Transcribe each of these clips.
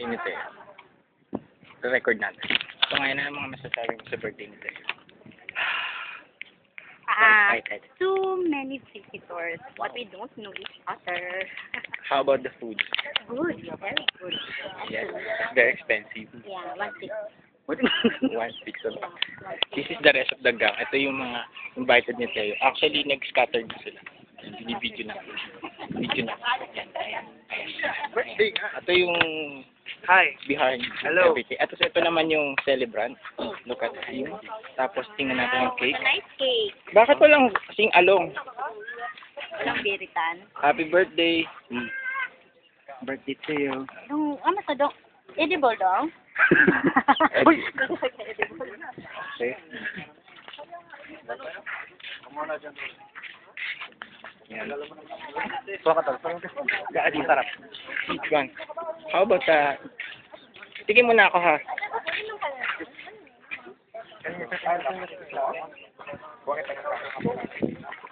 birthday ni Teo. Record natin. So ngayon na mga masasabi mo sa birthday ni Teo. Too many visitors. What we don't know each other. How about the food? Good, very good. Yes, very expensive. Yeah, 1/6. What? 1/6 of that. This is the rest of the gang. Ito yung mga invited ni Teo. Actually, nag-scattered na sila. Video na. Video na. Ayan, ayan. Birthday nga. Ito yung behind everything. Ito naman yung celebrant. Look at him. Tapos tingnan natin yung cake. Nice cake. Bakit walang sing along? Walang biritan. Happy birthday. Birthday to you. Ano sa dong? Edible dong? Uy! Edible. Okay. Yan. Gaadi sarap. Yan. How about tigin mo na ako ha.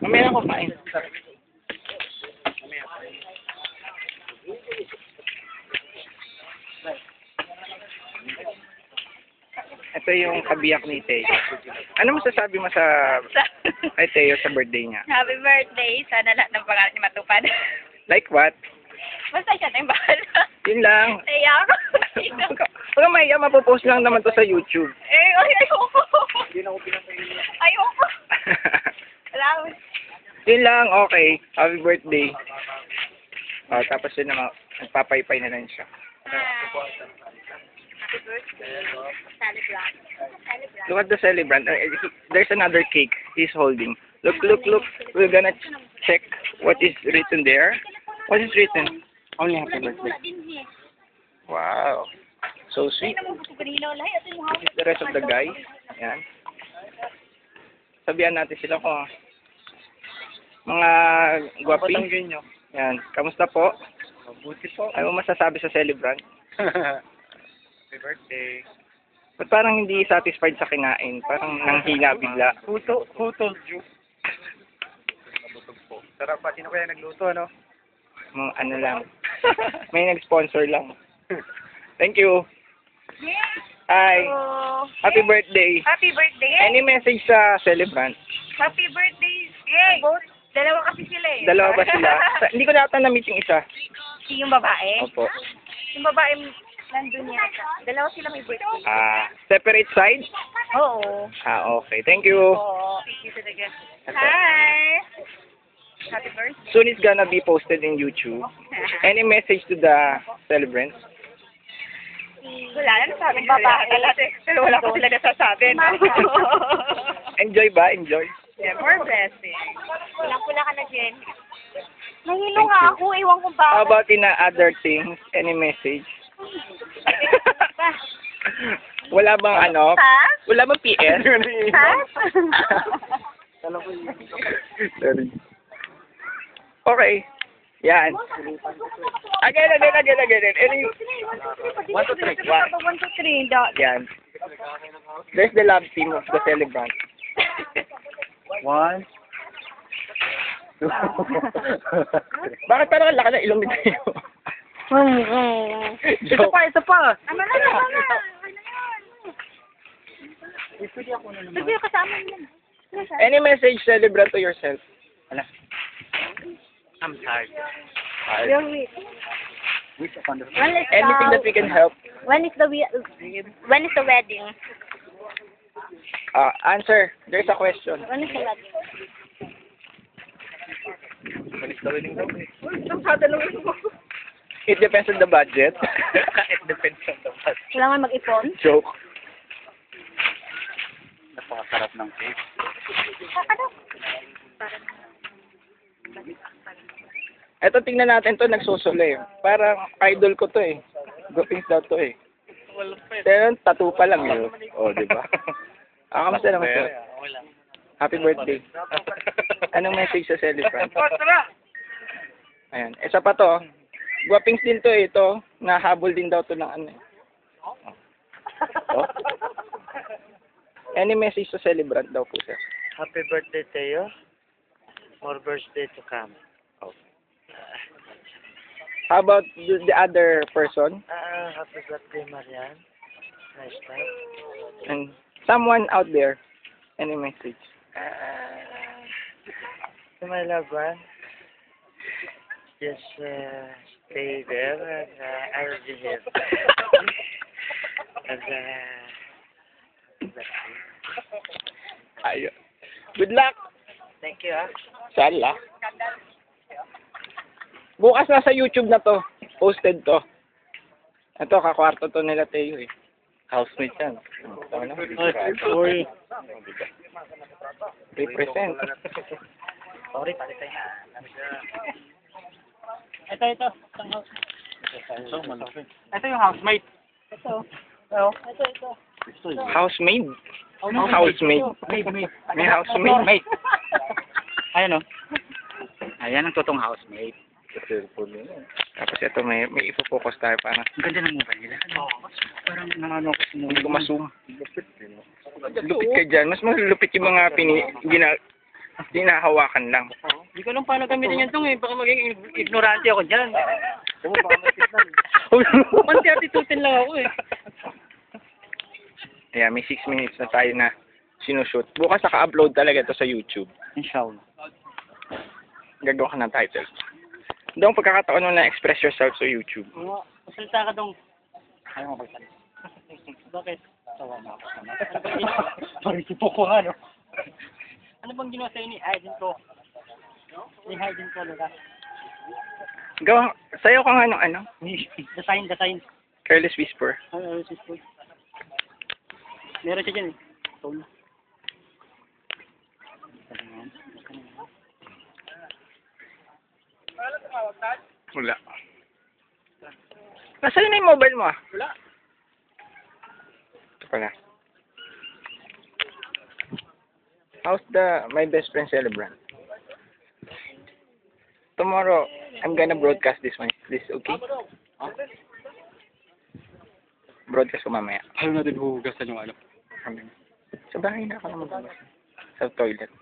Mamaya ako kain. Ito yung kabiyak ni Teo. Ano masasabi mo kay Teo sa birthday niya? Happy birthday. Sana lahat ng pangarap niya matupad. Like what? Basta siya na yung bahala. Yun lang. Kaya ako. Huwag kang mahiya, mapopost lang naman to sa YouTube. Ayoko. Ayoko. Salamat. Yun lang, okay. Happy birthday. Tapos yun naman, nagpapaypay na lang siya. Happy birthday. Celebrant. Look at the celebrant. There's another cake he's holding. Look. We're gonna check what is written there. What is written? Only happy birthday. Wow. So sweet. The rest of the guys. Ayan. Sabihan natin sila kung mga gwaping. Yan. Kamusta po? Mabuti po. Ano masasabi sa celebrant? Happy birthday. Ba't parang hindi satisfied sa kinain? Parang nanghina bigla. Who told you? Nabutog po. Sarap pa. Sino kaya nagluto, ano? Ano lang. May nag-sponsor lang. Thank you. Hi. Happy birthday. Happy birthday. Any message sa celebrant? Happy birthday. Yay. Dalawa kasi sila eh. Dalawa ba sila? Hindi ko nata na-meet yung isa. Si yung babae? Opo. Yung babae nandun niya. Dalawa sila may birthday. Separate sides? Oo. Okay. Thank you. Oo. Thank you talaga. Hi. Happy birthday. Soon it's gonna be posted in YouTube. Any message to the celebrants? Wala na sabi ng babae talaga. Pero wala ko sila nasasabi. No? Enjoy ba? Enjoy. Yeah, more blessing. Pulang-pula ka na, Jen. Nahilo Thank nga you. ako. Iwan ko ba? How about in other things? Any message? Wala bang ano? Ha? Wala bang PS? Ha? Sorry. Okay. Yan. Again. Any... 1, 2, 3. 1, 2, 3. Yan. There's the love team of the celebrant. 1, 2. Bakit parang ang laki ng ilong ni Teo? Isa pa. Ano na? Sabi ko kasama niyan. Any message celebrant to yourself? I'm tired. Anything that we can help? When is the wedding? Answer. There's a question. When is the wedding? It depends on the budget. It depends on the budget. Kailangan mag-ipon? Joke. Napakasarap ng cake. Eto, tingnan natin to, nagsusula eh. Parang idol ko to eh. Gupings daw to eh. Pero tattoo pa lang yun. Di ba? Kamusta naman to? Happy birthday. Anong message sa celebrant? Ayan. Isa pa to. Guwapings din to eh. Ito, nahabol din daw to ng ano eh. Oh. Any message sa celebrant daw po, sir? Happy birthday to you. More birthday to come. How about the other person? Happy birthday, Marian. Nice time. And someone out there? Any message? To my loved one, just stay there and I will be here. And happy birthday. Ayun. Good luck! Thank you, ah. Sala. Bukas na sa YouTube na to. Posted to. Ito, kakwarto to nila Teo eh. Housemate yan. Uy. Represent. Sorry, pati tayo na. Ito. Isang house. Ito yung housemate. Ito. Housemaid. Housemaid. May housemaid. Ayan o. Ayan ang totoong housemate. Tapos ito, may ipo-focus tayo para Ang ganda ng mukha nila. Parang nanganok sa hindi ko ma-zoom. Lupit ka dyan. Mas malupit yung mga ginahawakan lang. Hindi ko alam paano gamitin yan tong eh. Baka maging ignorante ako dyan. Panti-attitude lang ako eh. Yeah, may 6 minutes na tayo na sinushoot. Bukas naka-upload talaga ito sa YouTube. Inshallah. Gagawa ka ng title. Doon pagkakataon mo na express yourself sa YouTube. Masalita ka dong. Ayaw mo magsalita. Bakit? Sawa na ako naman. Parang sipo ko nga, no? Ano bang ginawa sa'yo ni Hayden ko? Ni Hayden ko, diba? Gawa, sayo ka nga ng ano? Design. Careless Whisper. Ano, sipo. Meron siya dyan eh. Tone. Wala. Nasaan na yung mobile mo ah? Wala. Ito pala. How's my best friend celebrant? Tomorrow, I'm gonna broadcast this one. Is this okay? Broadcast ko mamaya. Ayaw natin huhugasan yung ano. Sa bahay na ako naman magbukas. Sa toilet.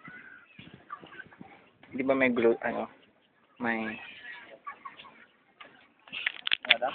Di ba may glue, may... Ada?